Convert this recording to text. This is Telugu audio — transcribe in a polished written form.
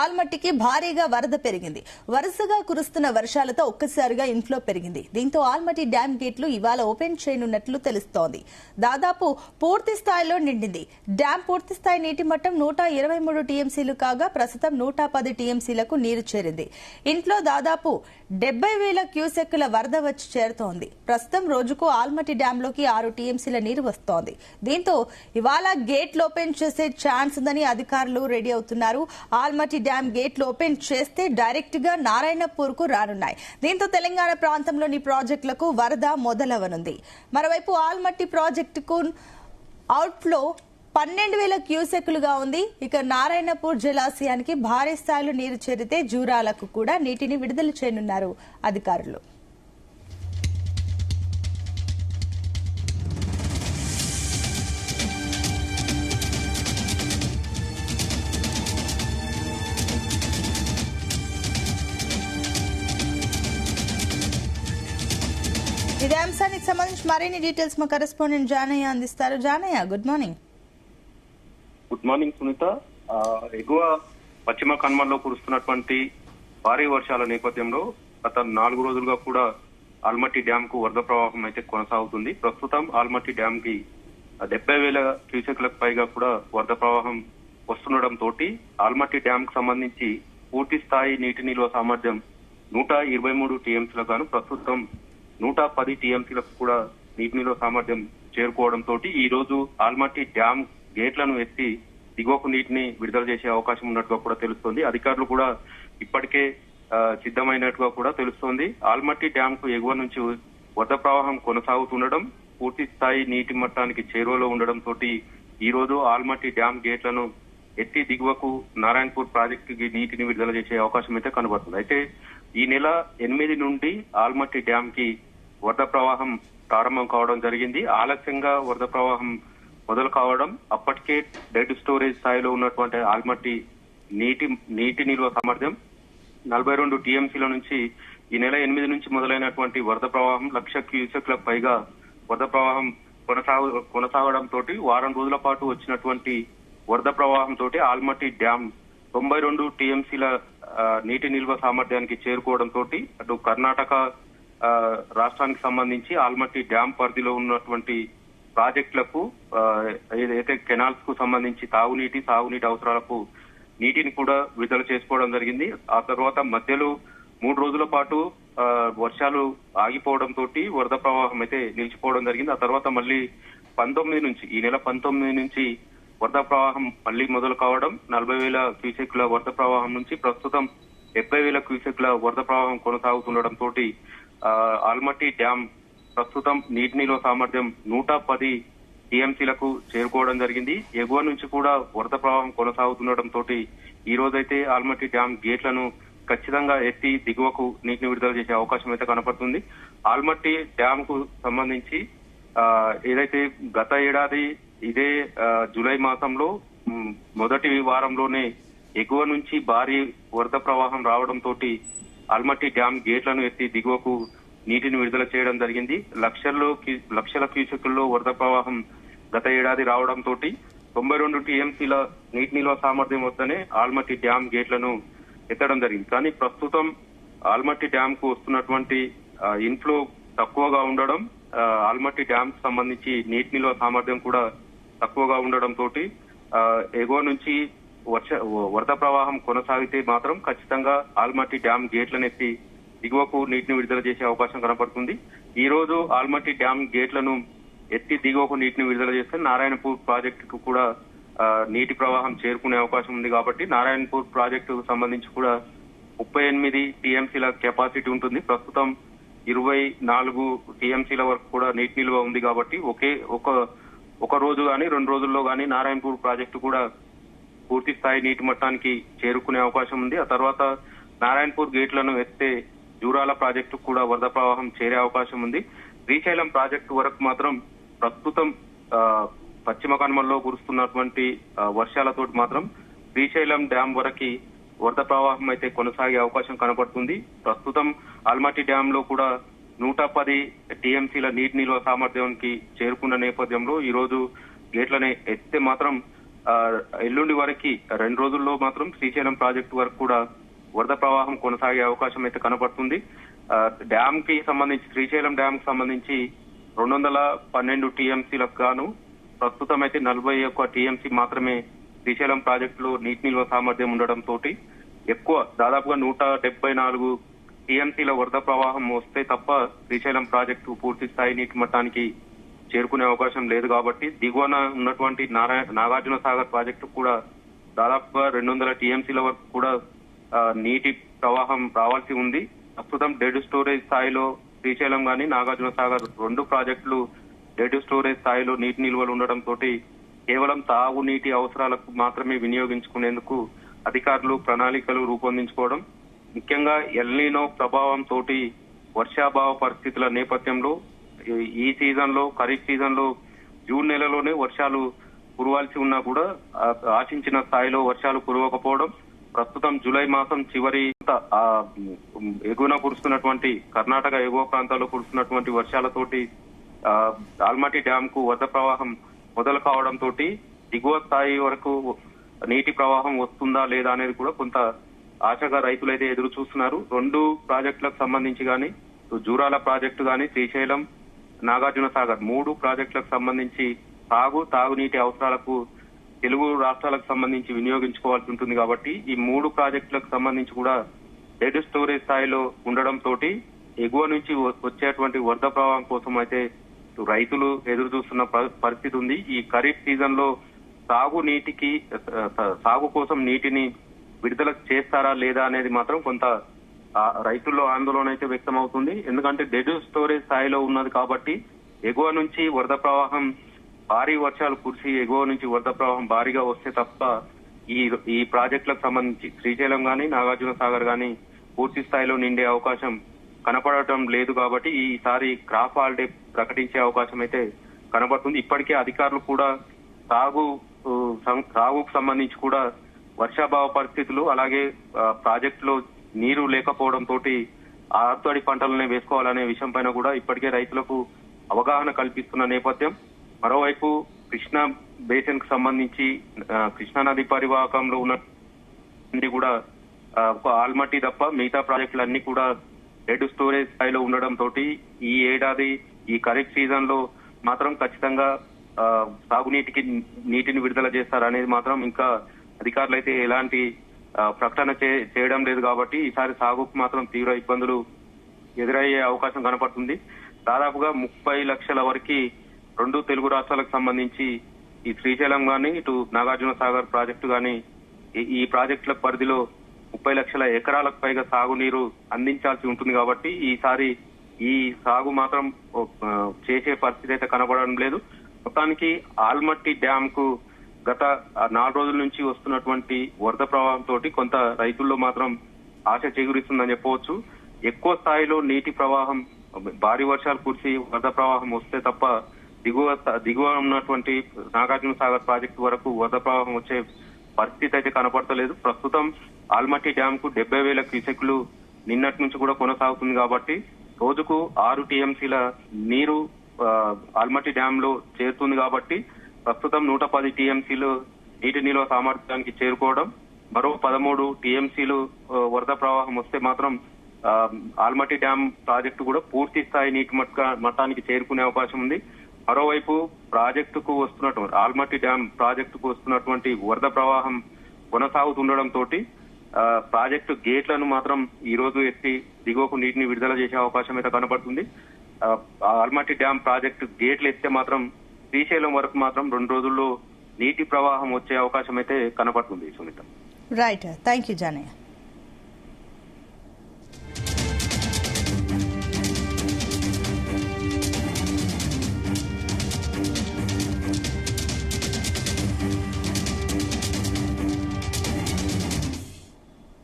ఆల్మట్టికి భారీగా వరద పెరిగింది. వరుసగా కురుస్తున్న వర్షాలతో ఒక్కసారిగా ఇన్ఫ్లో పెరిగింది. దీంతో ఆల్మట్టి డ్యాం గేట్లు ఇవాళ ఓపెన్ చేయనున్నట్లు తెలుస్తోంది. దాదాపు పూర్తి స్థాయిలో నిండింది. డ్యాం పూర్తి స్థాయి నీటి మట్టం 123 టీఎంసీలు కాగా ప్రస్తుతం 110 టీఎంసీలకు నీరు చేరింది. ఇంట్లో దాదాపు 70,000 క్యూసెక్కుల వరద వచ్చి చేరుతోంది. ప్రస్తుతం రోజుకు ఆల్మట్టి డ్యాంలోకి 6 టీఎంసీల నీరు వస్తోంది. దీంతో ఇవాళ గేట్లు ఓపెన్ చేసే ఛాన్స్ ఉందని అధికారులు రెడీ అవుతున్నారు. ఆల్మట్టి డ్యాం గేట్లు ఓపెన్ చేస్తే డైరెక్ట్ గా నారాయణపూర్ కు రానున్నాయి. దీంతో తెలంగాణ ప్రాంతంలోని ప్రాజెక్టులకు వరద మొదలవనుంది. మరోవైపు ఆల్మట్టి ప్రాజెక్టుకు అవుట్ఫ్లో 12,000 క్యూసెక్కులుగా ఉంది. ఇక నారాయణపూర్ జలాశయానికి భారీ స్థాయిలో నీరు చేరితే జూరాలకు కూడా నీటిని విడుదల చేయనున్నారు అధికారులు. ఇదే అంశానికి సంబంధించి మరిన్ని డీటెయిల్స్ మా కరెస్పాండెంట్ జానయ్య అందిస్తారు. Janayya, good morning. Good morning Sunitha. ఎగువ పశ్చిమ కనుమల్లో కురుస్తున్నటువంటి భారీ వర్షాల నేపథ్యంలో గత 4 రోజులుగా కూడా ఆల్మట్టి డ్యాం కు వరద ప్రవాహం అయితే కొనసాగుతుంది. ప్రస్తుతం ఆల్మట్టి డ్యాం కి 70,000 క్యూసెక్లకు పైగా కూడా వరద ప్రవాహం వస్తుండటంతో ఆల్మట్టి డ్యాం కు సంబంధించి పూర్తి స్థాయి నీటి నిల్వ సామర్థ్యం 123 టీఎంసీలకు గాను ప్రస్తుతం 110 టీఎంసీలకు కూడా నీటి నిల్వ సామర్థ్యం చేరుకోవడంతో ఈ రోజు ఆల్మట్టి డ్యాం గేట్లను ఎత్తి దిగువకు నీటిని విడుదల చేసే అవకాశం ఉన్నట్టుగా కూడా తెలుస్తోంది. అధికారులు కూడా ఇప్పటికే సిద్ధమైనట్టుగా కూడా తెలుస్తోంది. ఆల్మట్టి డ్యాం కు ఎగువ నుంచి వరద ప్రవాహం కొనసాగుతుండడం, పూర్తి స్థాయి నీటి మట్టానికి చేరువలో ఉండడంతో ఈ రోజు ఆల్మట్టి డ్యాం గేట్లను ఎత్తి దిగువకు నారాయణపూర్ ప్రాజెక్టుకి నీటిని విడుదల చేసే అవకాశం అయితే కనబడుతుంది. అయితే ఈ నెల 8 నుండి ఆల్మట్టి డ్యాం కి వరద ప్రవాహం ప్రారంభం కావడం జరిగింది. ఆలస్యంగా వరద ప్రవాహం మొదలు కావడం, అప్పటికే డెడ్ స్టోరేజ్ స్థాయిలో ఉన్నటువంటి ఆల్మట్టి నీటి నిల్వ సామర్థ్యం 42 టీఎంసీల నుంచి ఈ నెల 8 నుంచి మొదలైనటువంటి వరద ప్రవాహం 1,00,000 క్యూసెక్లకు పైగా వరద ప్రవాహం కొనసాగడంతో వారం రోజుల పాటు వచ్చినటువంటి వరద ప్రవాహంతో ఆల్మట్టి డ్యాం 92 టీఎంసీల నీటి నిల్వ సామర్థ్యానికి చేరుకోవడంతో అటు కర్ణాటక రాష్ట్రానికి సంబంధించి ఆల్మట్టి డ్యాం పరిధిలో ఉన్నటువంటి ప్రాజెక్టులకు ఏదైతే కెనాల్స్ కు సంబంధించి సాగునీటి అవసరాలకు నీటిని కూడా విడుదల చేసుకోవడం జరిగింది. ఆ తర్వాత మధ్యలో 3 రోజుల పాటు వర్షాలు ఆగిపోవడంతో వరద ప్రవాహం అయితే నిలిచిపోవడం జరిగింది. ఆ తర్వాత మళ్ళీ ఈ నెల 19 నుంచి వరద ప్రవాహం మళ్లీ మొదలు కావడం, 40,000 క్యూసెక్ల వరద ప్రవాహం నుంచి ప్రస్తుతం 70,000 క్యూసెక్ల వరద ప్రవాహం కొనసాగుతుండటంతో ఆల్మట్టి డ్యాం ప్రస్తుతం నీటి నిల్వ సామర్థ్యం 110 టీఎంసీలకు చేరుకోవడం జరిగింది. ఎగువ నుంచి కూడా వరద ప్రవాహం కొనసాగుతుండటంతో ఈ రోజైతే ఆల్మట్టి డ్యాం గేట్లను ఖచ్చితంగా ఎత్తి దిగువకు నీటిని విడుదల చేసే అవకాశం అయితే కనపడుతుంది. ఆల్మట్టి డ్యాం కు సంబంధించి ఏదైతే గత ఏడాది ఇదే జూలై మాసంలో మొదటి వారంలోనే ఎగువ నుంచి భారీ వరద ప్రవాహం రావడంతో ఆల్మట్టి డ్యాం గేట్లను ఎత్తి దిగువకు నీటిని విడుదల చేయడం జరిగింది. లక్షల క్యూసెక్కుల్లో వరద ప్రవాహం గత ఏడాది రావడంతో 92 టీఎంసీల నీటి నిల్వ సామర్థ్యం వద్దనే ఆల్మట్టి డ్యాం గేట్లను ఎత్తడం జరిగింది. కానీ ప్రస్తుతం ఆల్మట్టి డ్యాం కు వస్తున్నటువంటి ఇన్ఫ్లో తక్కువగా ఉండడం, ఆల్మట్టి డ్యాం కు సంబంధించి నీటి నిల్వ సామర్థ్యం కూడా తక్కువగా ఉండడంతో ఎగువ నుంచి వరద ప్రవాహం కొనసాగితే మాత్రం ఖచ్చితంగా ఆల్మట్టి డ్యాం గేట్లను ఎత్తి దిగువకు నీటిని విడుదల చేసే అవకాశం కనపడుతుంది. ఈ రోజు ఆల్మట్టి డ్యాం గేట్లను ఎత్తి దిగువకు నీటిని విడుదల చేస్తే నారాయణపూర్ ప్రాజెక్టుకు కూడా నీటి ప్రవాహం చేరుకునే అవకాశం ఉంది. కాబట్టి నారాయణపూర్ ప్రాజెక్టుకు సంబంధించి కూడా 38 టీఎంసీల కెపాసిటీ ఉంటుంది. ప్రస్తుతం 24 టీఎంసీల వరకు కూడా నీటి నిల్వ ఉంది. కాబట్టి ఒక రోజు గానీ 2 రోజుల్లో గానీ నారాయణపూర్ ప్రాజెక్టు కూడా పూర్తి స్థాయి నీటి మట్టానికి చేరుకునే అవకాశం ఉంది. ఆ తర్వాత నారాయణపూర్ గేట్లను ఎత్తే జూరాల ప్రాజెక్టు కూడా వరద ప్రవాహం చేరే అవకాశం ఉంది. శ్రీశైలం ప్రాజెక్టు వరకు మాత్రం ప్రస్తుతం పశ్చిమ కనుమల్లో కురుస్తున్నటువంటి వర్షాలతో మాత్రం శ్రీశైలం డ్యాం వరకు వరద ప్రవాహం అయితే కొనసాగే అవకాశం కనపడుతుంది. ప్రస్తుతం ఆల్మట్టి డ్యాం లో కూడా 110 టీఎంసీల నీటి నిల్వ సామర్థ్యానికి చేరుకున్న నేపథ్యంలో ఈ రోజు గేట్లని ఎత్తే మాత్రం ఎల్లుండి వరకు 2 రోజుల్లో మాత్రం శ్రీశైలం ప్రాజెక్టు వరకు కూడా వరద ప్రవాహం కొనసాగే అవకాశం అయితే కనబడుతుంది. డ్యామ్ కి సంబంధించి శ్రీశైలం డ్యామ్ కి సంబంధించి 212 టీఎంసీలకు గాను ప్రస్తుతం అయితే 41 టీఎంసీ మాత్రమే శ్రీశైలం ప్రాజెక్టులో నీటి నిల్వ సామర్థ్యం ఉండడంతో ఎక్కువ దాదాపుగా 174 టీఎంసీల వరద ప్రవాహం వస్తే తప్ప శ్రీశైలం ప్రాజెక్టు పూర్తి స్థాయి నీటి మట్టానికి చేరుకునే అవకాశం లేదు. కాబట్టి దిగువన ఉన్నటువంటి నాగార్జున సాగర్ ప్రాజెక్టు కూడా దాదాపుగా 200 టీఎంసీల వరకు కూడా నీటి ప్రవాహం రావాల్సి ఉంది. ప్రస్తుతం డెడ్ స్టోరేజ్ స్థాయిలో శ్రీశైలం గాని నాగార్జున సాగర్ 2 ప్రాజెక్టులు డెడ్ స్టోరేజ్ స్థాయిలో నీటి నిల్వలు ఉండడంతో కేవలం తాగునీటి అవసరాలకు మాత్రమే వినియోగించుకునేందుకు అధికారులు ప్రణాళికలు రూపొందించుకోవడం, ముఖ్యంగా ఎల్నినో ప్రభావంతో వర్షాభావ పరిస్థితుల నేపథ్యంలో ఈ సీజన్ లో ఖరీఫ్ సీజన్ లో జూన్ నెలలోనే వర్షాలు కురవాల్సి ఉన్నా కూడా ఆశించిన స్థాయిలో వర్షాలు కురవకపోవడం, ప్రస్తుతం జూలై మాసం చివరి ఎగువన కురుస్తున్నటువంటి కర్ణాటక ఎగువ ప్రాంతాల్లో కురుస్తున్నటువంటి వర్షాలతోటి ఆల్మట్టి డ్యామ్ కు వరద ప్రవాహం మొదలు కావడంతో దిగువ స్థాయి వరకు నీటి ప్రవాహం వస్తుందా లేదా అనేది కూడా కొంత ఆశగా రైతులైతే ఎదురు చూస్తున్నారు. 2 ప్రాజెక్టులకు సంబంధించి గాని జూరాల ప్రాజెక్టు గాని శ్రీశైలం నాగార్జున సాగర్ 3 ప్రాజెక్టులకు సంబంధించి తాగునీటి అవసరాలకు తెలుగు రాష్ట్రాలకు సంబంధించి వినియోగించుకోవాల్సి ఉంటుంది. కాబట్టి ఈ 3 ప్రాజెక్టులకు సంబంధించి కూడా డెడ్ స్టోరేజ్ స్థాయిలో ఉండడంతో ఎగువ నుంచి వచ్చేటువంటి వరద ప్రవాహం కోసం అయితే రైతులు ఎదురు చూస్తున్న పరిస్థితి ఉంది. ఈ ఖరీఫ్ సీజన్ లో సాగు కోసం నీటిని విడుదల చేస్తారా లేదా అనేది మాత్రం కొంత రైతుల్లో ఆందోళన అయితే వ్యక్తం అవుతుంది. ఎందుకంటే డెడ్ స్టోరేజ్ స్థాయిలో ఉన్నది కాబట్టి ఎగువ నుంచి వరద ప్రవాహం భారీ వర్షాలు కురిసి ఎగువ నుంచి వరద ప్రవాహం భారీగా వస్తే తప్ప ఈ ప్రాజెక్టులకు సంబంధించి శ్రీశైలం గాని నాగార్జున సాగర్ గాని పూర్తి స్థాయిలో నిండే అవకాశం కనపడటం లేదు. కాబట్టి ఈసారి క్రాప్ హాలిడే ప్రకటించే అవకాశం అయితే కనబడుతుంది. ఇప్పటికే అధికారులు కూడా సాగుకు సంబంధించి కూడా వర్షాభావ పరిస్థితులు అలాగే ప్రాజెక్టులో నీరు లేకపోవడంతో ఆరుతడి పంటలనే వేసుకోవాలనే విషయం పైన కూడా ఇప్పటికే రైతులకు అవగాహన కల్పిస్తున్న నేపథ్యం. మరోవైపు కృష్ణా బేసిన్ కు సంబంధించి కృష్ణా నది పరివాహకంలో ఉన్న కూడా ఆల్మట్టి తప్ప మిగతా ప్రాజెక్టులన్నీ కూడా డెడ్ స్టోరేజ్ స్థాయిలో ఉండడంతో ఈ ఏడాది ఈ ఖరీఫ్ సీజన్ లో మాత్రం ఖచ్చితంగా నీటిని విడుదల చేస్తారనేది మాత్రం ఇంకా అధికారులు అయితే ఎలాంటి ప్రకటన చేయడం లేదు. కాబట్టి ఈసారి సాగుకు మాత్రం తీవ్ర ఇబ్బందులు ఎదురయ్యే అవకాశం కనపడుతుంది. దాదాపుగా 30 లక్షల వరకు 2 తెలుగు రాష్ట్రాలకు సంబంధించి ఈ శ్రీశైలం గాని ఇటు నాగార్జున సాగర్ ప్రాజెక్టు గాని ఈ ప్రాజెక్టుల పరిధిలో 30 లక్షల ఎకరాలకు పైగా సాగునీరు అందించాల్సి ఉంటుంది. కాబట్టి ఈసారి ఈ సాగు మాత్రం చేసే పరిస్థితి అయితే కనబడడం లేదు. మొత్తానికి ఆల్మట్టి డ్యామ్ కు గత 4 రోజుల నుంచి వస్తున్నటువంటి వరద ప్రవాహంతో కొంత రైతుల్లో మాత్రం ఆశ చేకూరుస్తుందని చెప్పవచ్చు. ఎక్కువ స్థాయిలో నీటి ప్రవాహం భారీ వర్షాలు కురిసి వరద ప్రవాహం వస్తే తప్ప దిగువ ఉన్నటువంటి నాగార్జున సాగర్ ప్రాజెక్టు వరకు వరద ప్రవాహం వచ్చే పరిస్థితి అయితే కనపడతలేదు. ప్రస్తుతం ఆల్మట్టి డ్యామ్ కు 70,000 క్యూసెక్లు నిన్నటి నుంచి కూడా కొనసాగుతుంది. కాబట్టి రోజుకు 6 టీఎంసీల నీరు ఆల్మట్టి డ్యామ్ లో చేరుతుంది. కాబట్టి ప్రస్తుతం 110 టీఎంసీలు నీటి నిల్వ సామర్థ్యానికి చేరుకోవడం, మరో 13 టీఎంసీలు వరద ప్రవాహం వస్తే మాత్రం ఆల్మట్టి డ్యామ్ ప్రాజెక్టు కూడా పూర్తి స్థాయి నీటి మట్టానికి చేరుకునే అవకాశం ఉంది. మరోవైపు ప్రాజెక్టుకు వస్తున్నటువంటి ఆల్మట్టి డ్యామ్ ప్రాజెక్టుకు వస్తున్నటువంటి వరద ప్రవాహం కొనసాగుతుండడంతో ప్రాజెక్టు గేట్లను మాత్రం ఈ రోజు ఎత్తి దిగువకు నీటిని విడుదల చేసే అవకాశం అయితే కనబడుతుంది. ఆల్మట్టి డ్యామ్ ప్రాజెక్టు గేట్లు ఎత్తే మాత్రం శ్రీశైలం వరకు మాత్రం 2 రోజుల్లో నీటి ప్రవాహం వచ్చే అవకాశం అయితే కనబడుతుంది. Sunitha, right, thank you Janaiah.